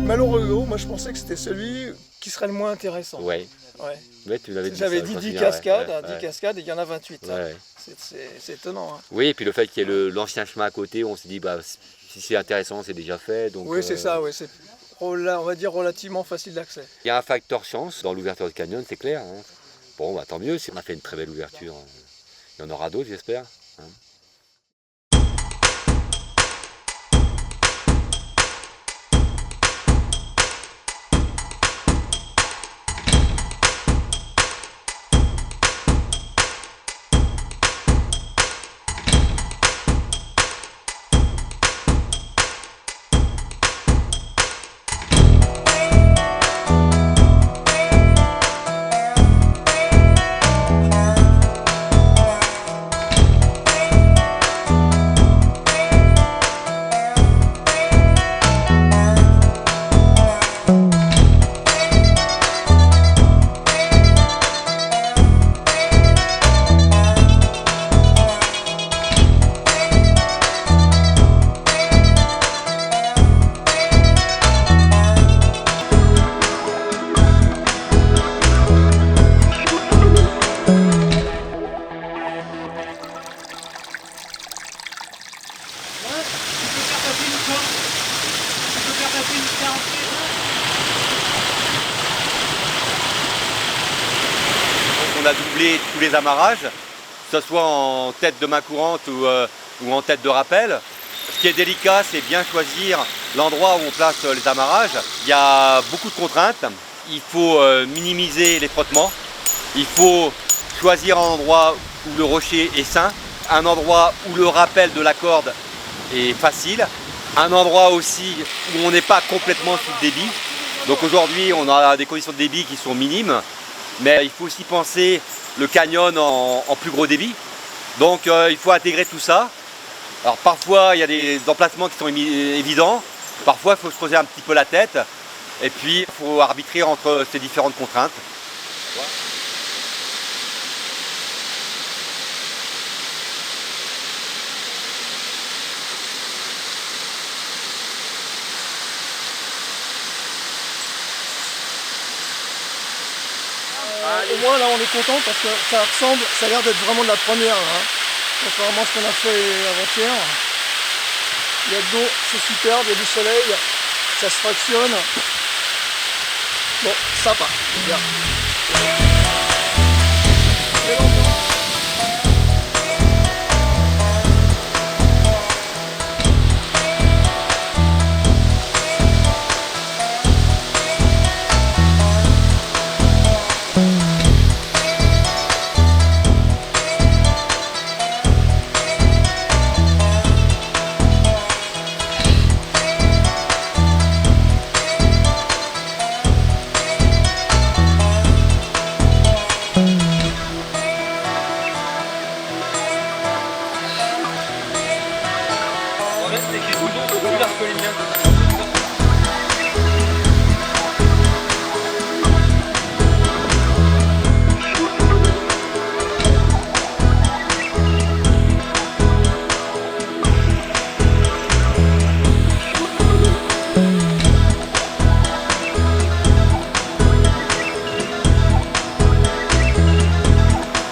malheureusement, moi je pensais que c'était celui qui serait le moins intéressant. Ouais. Ouais, tu l'avais dit. J'avais ça, dit je me 10 souviens, cascades, ouais, 10 ouais. cascades et il y en a 28. Ouais, ouais. C'est étonnant. Hein. Oui, et puis le fait qu'il y ait l'ancien chemin à côté, on s'est dit, bah, si c'est intéressant, c'est déjà fait. Donc, Oui, c'est ça, oui, c'est on va dire relativement facile d'accès. il y a un facteur chance dans l'ouverture de canyon, c'est clair. Hein. Bon, bah, tant mieux, si on a fait une très belle ouverture. Il y en aura d'autres, j'espère. Hein. On a doublé tous les amarrages, que ce soit en tête de main courante ou en tête de rappel. Ce qui est délicat, c'est bien choisir l'endroit où on place les amarrages. Il y a beaucoup de contraintes. Il faut minimiser les frottements. Il faut choisir un endroit où le rocher est sain, un endroit où le rappel de la corde est facile, un endroit aussi où on n'est pas complètement sous le débit. Donc aujourd'hui, on a des conditions de débit qui sont minimes, mais il faut aussi penser le canyon en plus gros débit. Donc il faut intégrer tout ça. Alors parfois, il y a des emplacements qui sont évidents, parfois il faut se poser un petit peu la tête, et puis il faut arbitrer entre ces différentes contraintes. Au moins là on est content parce que ça ressemble, ça a l'air d'être vraiment de la première. Hein. Contrairement à ce qu'on a fait avant-hier. Il y a de l'eau, c'est superbe, il y a du soleil, ça se fractionne. Bon, sympa, bien.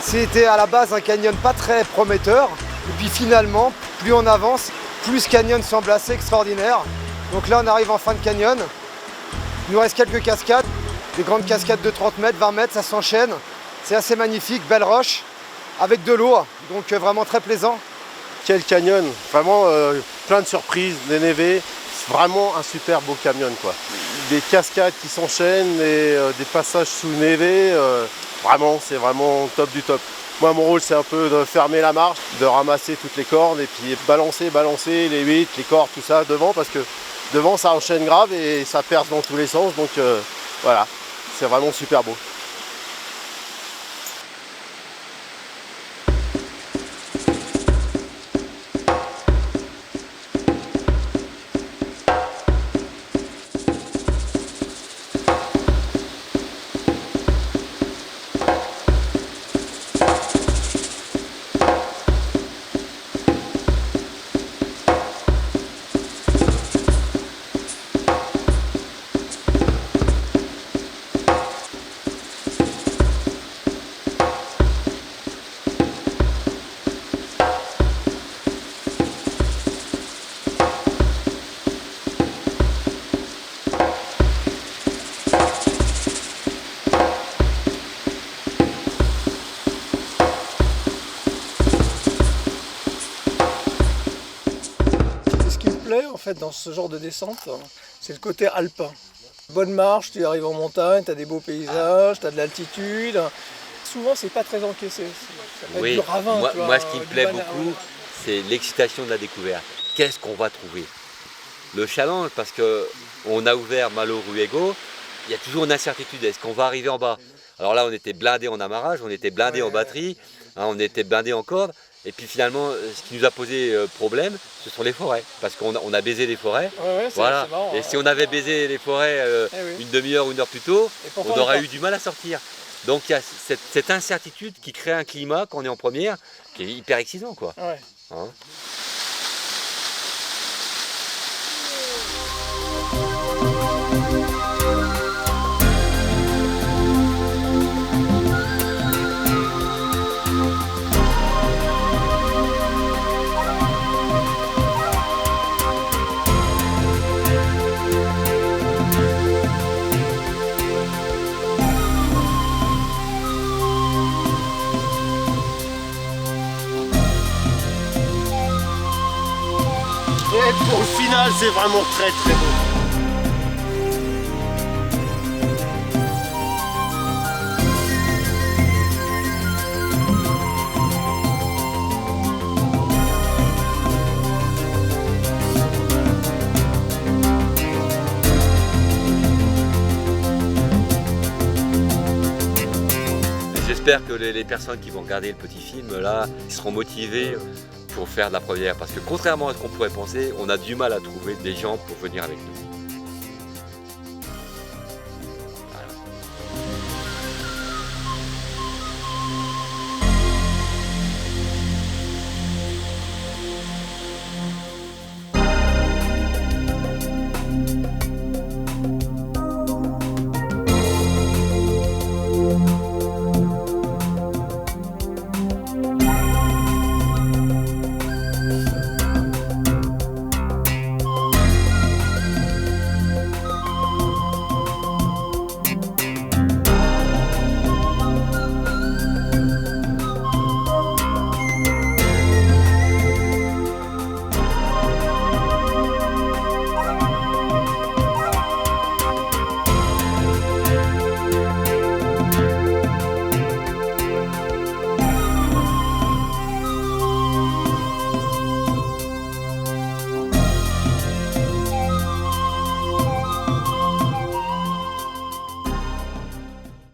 C'était à la base un canyon pas très prometteur, et puis finalement, plus on avance, plus ce canyon semble assez extraordinaire. Donc là on arrive en fin de canyon, il nous reste quelques cascades, des grandes cascades de 30 mètres, 20 mètres, ça s'enchaîne. C'est assez magnifique, belle roche, avec de l'eau, donc vraiment très plaisant. Quel canyon, vraiment plein de surprises, des névés, c'est vraiment un super beau canyon quoi. Des cascades qui s'enchaînent et des passages sous névé, vraiment c'est vraiment top du top. Moi mon rôle c'est un peu de fermer la marche, de ramasser toutes les cordes et puis balancer les huîtres, les cordes, tout ça devant parce que devant ça enchaîne grave et ça perce dans tous les sens donc voilà, c'est vraiment super beau. fait dans ce genre de descente, c'est le côté alpin. Bonne marche, tu arrives en montagne, tu as des beaux paysages, tu as de l'altitude. Souvent, c'est pas très encaissé. Ça peut être du ravin. Moi, ce qui me du plaît banal, beaucoup, ouais. c'est l'excitation de la découverte. Qu'est-ce qu'on va trouver? Le challenge, parce qu'on a ouvert Malo Ruego, il y a toujours une incertitude. Est-ce qu'on va arriver en bas? Alors là, on était blindé en amarrage, on était blindé en batterie, hein, on était blindé en corde. Et puis finalement, ce qui nous a posé problème, ce sont les forêts. Parce qu'on a baisé les forêts. Voilà. C'est marrant, Et si on avait baisé les forêts une demi-heure, une heure plus tôt, on aurait eu du mal à sortir. Donc il y a cette incertitude qui crée un climat quand on est en première, qui est hyper excitant, quoi. Ouais. Hein? Et pour le final, c'est vraiment très très beau. J'espère que les personnes qui vont regarder le petit film là, ils seront motivés pour faire de la première. Parce que contrairement à ce qu'on pourrait penser, on a du mal à trouver des gens pour venir avec nous.